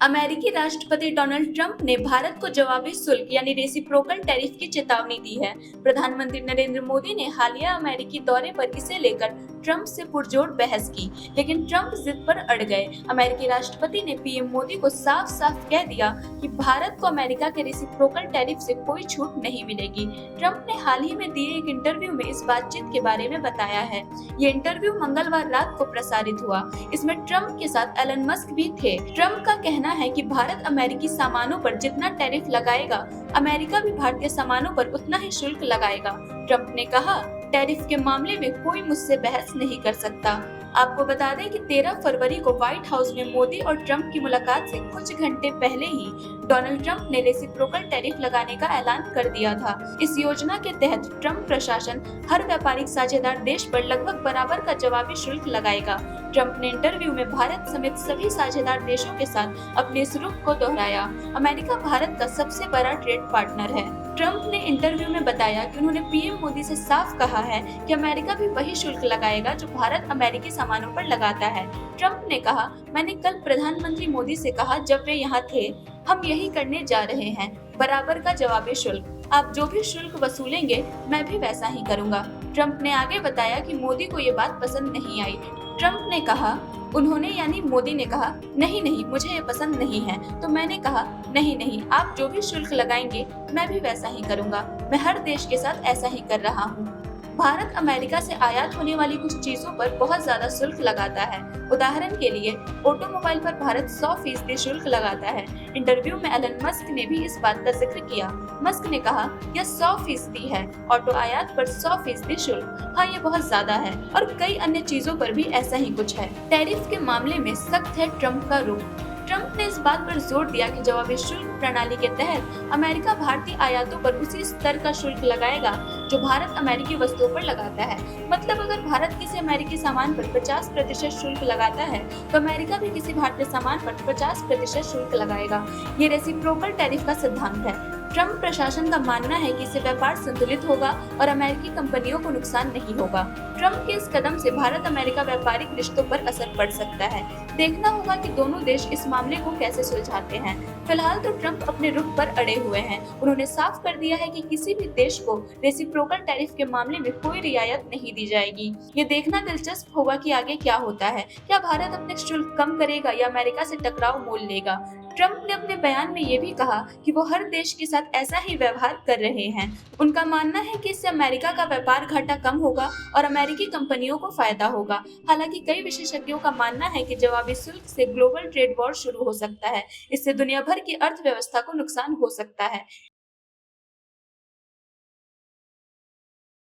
अमेरिकी राष्ट्रपति Donald Trump ने भारत को जवाबी शुल्क यानी रेसिप्रोकल टैरिफ की चेतावनी दी है। प्रधानमंत्री नरेंद्र मोदी ने हालिया अमेरिकी दौरे पर इसे लेकर ट्रंप से पुरजोर बहस की, लेकिन ट्रंप जिद पर अड़ गए। अमेरिकी राष्ट्रपति ने पीएम मोदी को साफ साफ कह दिया कि भारत को अमेरिका के रेसिप्रोकल टैरिफ से कोई छूट नहीं मिलेगी। ट्रंप ने हाल ही में दिए एक इंटरव्यू में इस बातचीत के बारे में बताया है। ये इंटरव्यू मंगलवार रात को प्रसारित हुआ। इसमें ट्रंप के साथ एलन मस्क भी थे। ट्रंप का कहना है कि भारत अमेरिकी सामानों पर जितना टैरिफ लगाएगा, अमेरिका भी भारतीय सामानों पर उतना ही शुल्क लगाएगा। ट्रंप ने कहा, टैरिफ के मामले में कोई मुझसे बहस नहीं कर सकता। आपको बता दें कि 13 फरवरी को व्हाइट हाउस में मोदी और ट्रंप की मुलाकात से कुछ घंटे पहले ही डोनाल्ड ट्रंप ने रेसिप्रोकल टैरिफ लगाने का ऐलान कर दिया था। इस योजना के तहत ट्रंप प्रशासन हर व्यापारिक साझेदार देश पर लगभग बराबर का जवाबी शुल्क लगाएगा। ट्रंप ने इंटरव्यू में भारत समेत सभी साझेदार देशों के साथ अपने इस रुख को दोहराया। अमेरिका भारत का सबसे बड़ा ट्रेड पार्टनर है। ट्रंप ने इंटरव्यू में बताया कि उन्होंने पीएम मोदी से साफ कहा है कि अमेरिका भी वही शुल्क लगाएगा जो भारत अमेरिकी सामानों पर लगाता है। ट्रंप ने कहा, मैंने कल प्रधानमंत्री मोदी से कहा जब वे यहाँ थे, हम यही करने जा रहे हैं, बराबर का जवाबी शुल्क। आप जो भी शुल्क वसूलेंगे मैं भी वैसा ही करूँगा। ट्रंप ने आगे बताया कि मोदी को ये बात पसंद नहीं आई। ट्रंप ने कहा, उन्होंने यानी मोदी ने कहा, नहीं नहीं मुझे ये पसंद नहीं है। तो मैंने कहा, नहीं नहीं आप जो भी शुल्क लगाएंगे मैं भी वैसा ही करूँगा। मैं हर देश के साथ ऐसा ही कर रहा हूँ। भारत अमेरिका से आयात होने वाली कुछ चीजों पर बहुत ज्यादा शुल्क लगाता है। उदाहरण के लिए ऑटोमोबाइल पर भारत 100% शुल्क लगाता है। इंटरव्यू में एलन मस्क ने भी इस बात का जिक्र किया। मस्क ने कहा, यह 100% है। ऑटो आयात पर 100% शुल्क, हाँ ये बहुत ज्यादा है। और कई अन्य चीजों पर भी ऐसा ही कुछ है। टैरिफ के मामले में सख्त है ट्रंप का रुख। ट्रंप ने इस बात पर जोर दिया कि जवाबी शुल्क प्रणाली के तहत अमेरिका भारतीय आयातों पर उसी स्तर का शुल्क लगाएगा जो भारत अमेरिकी वस्तुओं पर लगाता है। मतलब अगर भारत किसी अमेरिकी सामान पर 50% शुल्क लगाता है तो अमेरिका भी किसी भारतीय सामान पर 50% शुल्क लगाएगा। ये रेसिप्रोकल टैरिफ का सिद्धांत है। ट्रंप प्रशासन का मानना है कि इससे व्यापार संतुलित होगा और अमेरिकी कंपनियों को नुकसान नहीं होगा। ट्रंप के इस कदम से भारत अमेरिका व्यापारिक रिश्तों पर असर पड़ सकता है। देखना होगा कि दोनों देश इस मामले को कैसे सुलझाते हैं। फिलहाल तो ट्रंप अपने रुख पर अड़े हुए हैं। उन्होंने साफ कर दिया है कि किसी भी देश को रेसिप्रोकल टैरिफ के मामले में कोई रियायत नहीं दी जाएगी। ये देखना दिलचस्प होगा कि आगे क्या होता है। क्या भारत अपने शुल्क कम करेगा या अमेरिका से टकराव मोल लेगा। ट्रंप ने अपने बयान में ये भी कहा कि वो हर देश के साथ ऐसा ही व्यवहार कर रहे हैं। उनका मानना है कि इससे अमेरिका का व्यापार घाटा कम होगा और अमेरिकी कंपनियों को फायदा होगा। हालांकि कई विशेषज्ञों का मानना है कि जवाबी शुल्क से ग्लोबल ट्रेड वॉर शुरू हो सकता है। इससे दुनिया भर की अर्थव्यवस्था को नुकसान हो सकता है।